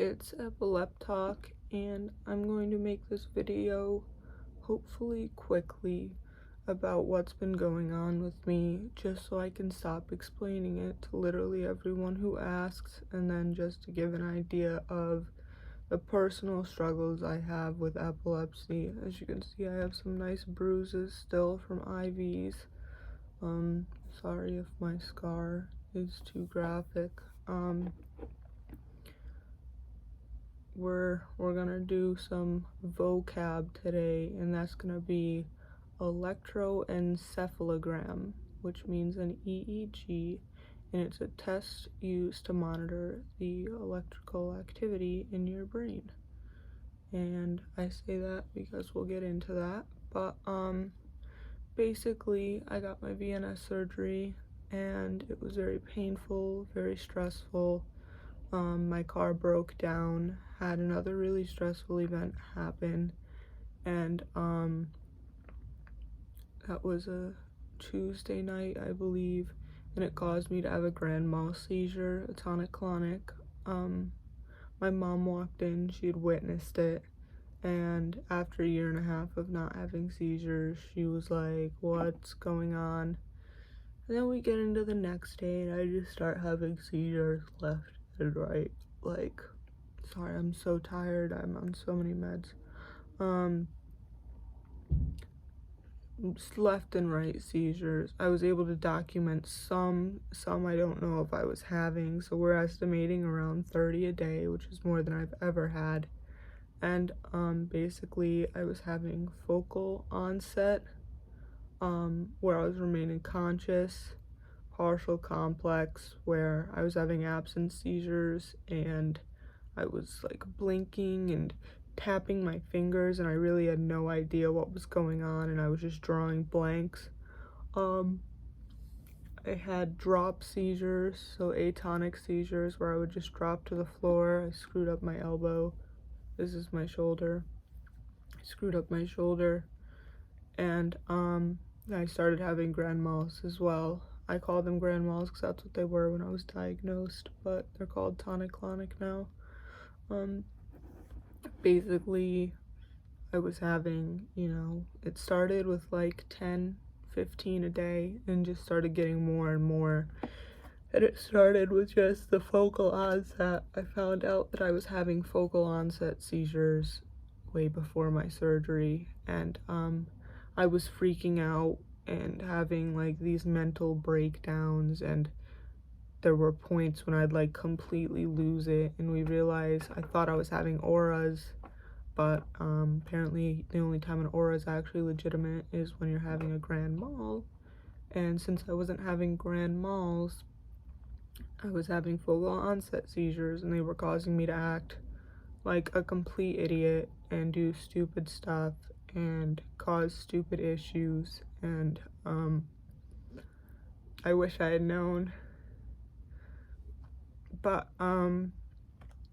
it's Epileptalk, and I'm going to make this video hopefully quickly about what's been going on with me, just so I can stop explaining it to literally everyone who asks, and then just to give an idea of the personal struggles I have with epilepsy. As you can see, I have some nice bruises still from IVs. Sorry if my scar is too graphic. We're gonna do some vocab today, and that's gonna be electroencephalogram, which means an EEG, and it's a test used to monitor the electrical activity in your brain. And I say that because we'll get into that, but basically I got my VNS surgery and it was very painful, very stressful. My car broke down, had another really stressful event happen, and that was a Tuesday night, I believe, and it caused me to have a grand mal seizure, a tonic-clonic. My mom walked in, she had witnessed it, and after a year and a half of not having seizures, she was like, "What's going on?" And then we get into the next day, and I just start having seizures left and right. Like, sorry, I'm so tired. I'm on so many meds. Left and right seizures. I was able to document some I don't know if I was having, so we're estimating around 30 a day, which is more than I've ever had. And basically I was having focal onset, where I was remaining conscious, partial complex, where I was having absence seizures, and I was like blinking and tapping my fingers, and I really had no idea what was going on, and I was just drawing blanks. I had drop seizures, so atonic seizures, where I would just drop to the floor. I screwed up my elbow. This is my shoulder. I screwed up my shoulder, and I started having grand mals as well. I call them grand mals because that's what they were when I was diagnosed, but they're called tonic-clonic now. Basically, I was having, it started with like 10, 15 a day and just started getting more and more. And it started with just the focal onset. I found out that I was having focal onset seizures way before my surgery, and I was freaking out and having like these mental breakdowns, and there were points when I'd like completely lose it, and we realized I thought I was having auras, but apparently the only time an aura is actually legitimate is when you're having a grand mal. And since I wasn't having grand mals, I was having focal onset seizures, and they were causing me to act like a complete idiot and do stupid stuff and cause stupid issues, and I wish I had known. But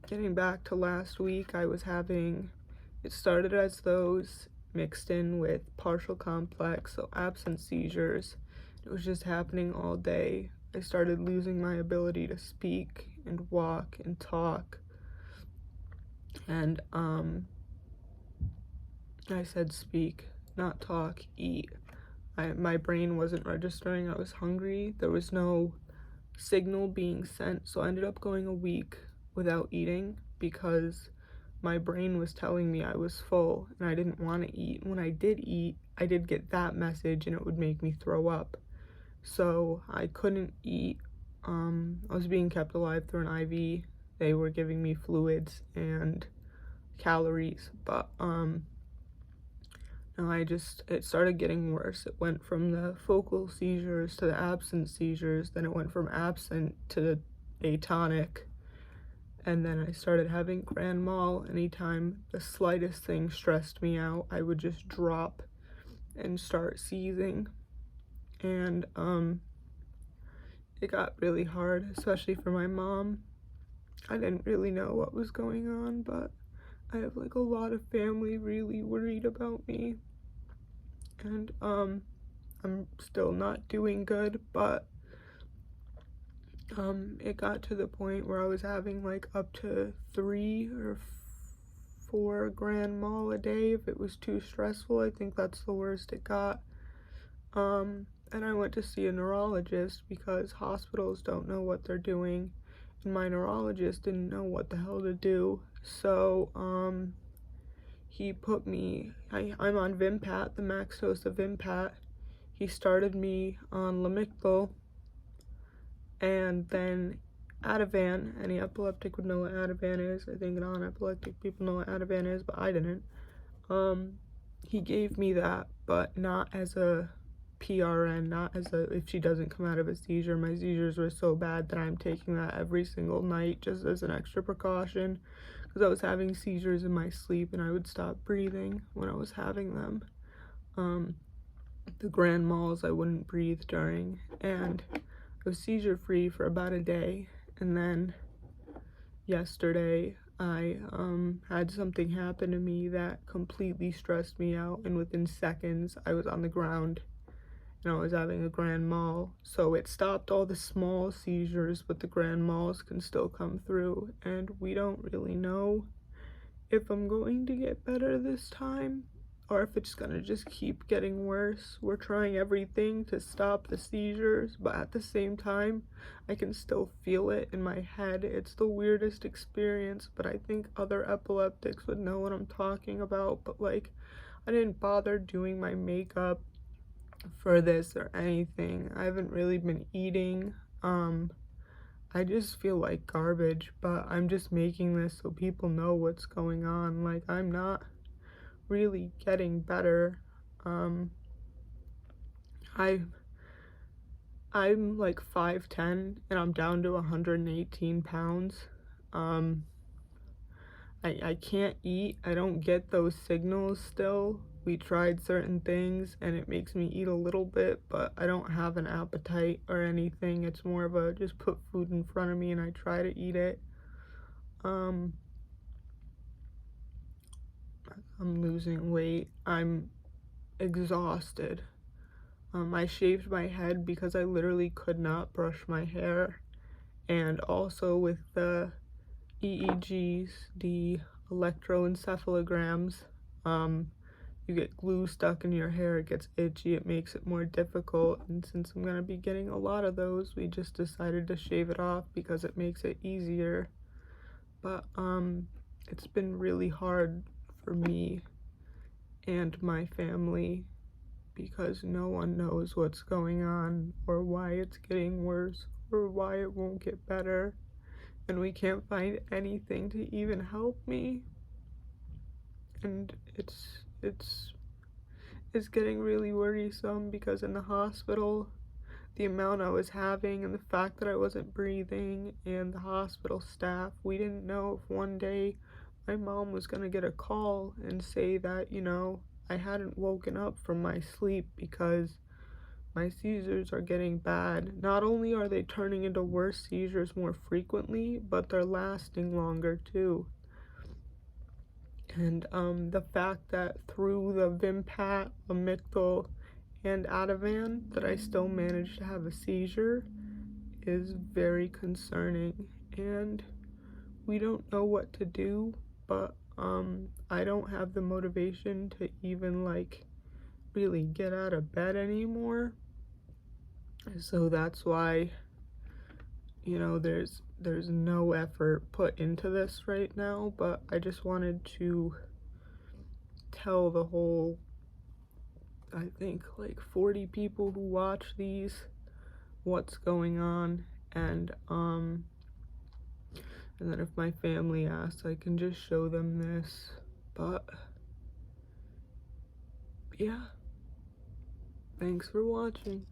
getting back to last week, it started as those mixed in with partial complex, so absence seizures. It was just happening all day. I started losing my ability to speak and walk and talk, and I said speak, not talk, eat. My brain wasn't registering I was hungry. There was no signal being sent, so I ended up going a week without eating because my brain was telling me I was full and I didn't want to eat. When I did eat, I did get that message and it would make me throw up. So I couldn't eat. I was being kept alive through an IV. They were giving me fluids and calories, but no, it started getting worse. It went from the focal seizures to the absent seizures, then it went from absent to atonic, and then I started having grand mal. Anytime the slightest thing stressed me out, I would just drop and start seizing, and it got really hard, especially for my mom. I didn't really know what was going on, but I have like a lot of family really worried about me, and I'm still not doing good, but it got to the point where I was having like up to 4 grand mal a day if it was too stressful. I think that's the worst it got. And I went to see a neurologist because hospitals don't know what they're doing, and my neurologist didn't know what the hell to do. So, he put me, I'm on Vimpat, the max dose of Vimpat. He started me on Lamictal, and then Ativan. Any epileptic would know what Ativan is. I think non-epileptic people know what Ativan is, but I didn't. He gave me that, but not as a PRN, not as a if she doesn't come out of a seizure. My seizures were so bad that I'm taking that every single night just as an extra precaution, because I was having seizures in my sleep and I would stop breathing when I was having them. The grand mals I wouldn't breathe during, and I was seizure free for about a day, and then yesterday I had something happen to me that completely stressed me out, and within seconds I was on the ground and I was having a grand mal. So it stopped all the small seizures, but the grand mals can still come through, and we don't really know if I'm going to get better this time or if it's gonna just keep getting worse. We're trying everything to stop the seizures, but at the same time, I can still feel it in my head. It's the weirdest experience, but I think other epileptics would know what I'm talking about. But like, I didn't bother doing my makeup for this or anything. I haven't really been eating. I just feel like garbage, but I'm just making this so people know what's going on. Like, I'm not really getting better. I I'm like 5'10" and I'm down to 118 pounds. I can't eat. I don't get those signals still. We tried certain things and it makes me eat a little bit, but I don't have an appetite or anything. It's more of a just put food in front of me and I try to eat it. I'm losing weight. I'm exhausted. I shaved my head because I literally could not brush my hair. And also with the EEGs, the electroencephalograms, you get glue stuck in your hair, it gets itchy, it makes it more difficult. And since I'm gonna be getting a lot of those, we just decided to shave it off because it makes it easier. But it's been really hard for me and my family because no one knows what's going on or why it's getting worse or why it won't get better, and we can't find anything to even help me. And it's getting really worrisome because in the hospital, the amount I was having and the fact that I wasn't breathing, and the hospital staff, we didn't know if one day my mom was gonna get a call and say that, I hadn't woken up from my sleep because my seizures are getting bad. Not only are they turning into worse seizures more frequently, but they're lasting longer too. And the fact that through the Vimpat, Lamictal, and Ativan that I still managed to have a seizure is very concerning. And we don't know what to do, but I don't have the motivation to even like really get out of bed anymore. So that's why, there's no effort put into this right now, but I just wanted to tell the whole, I think like 40 people who watch these what's going on, and then if my family asks, I can just show them this. But yeah, thanks for watching.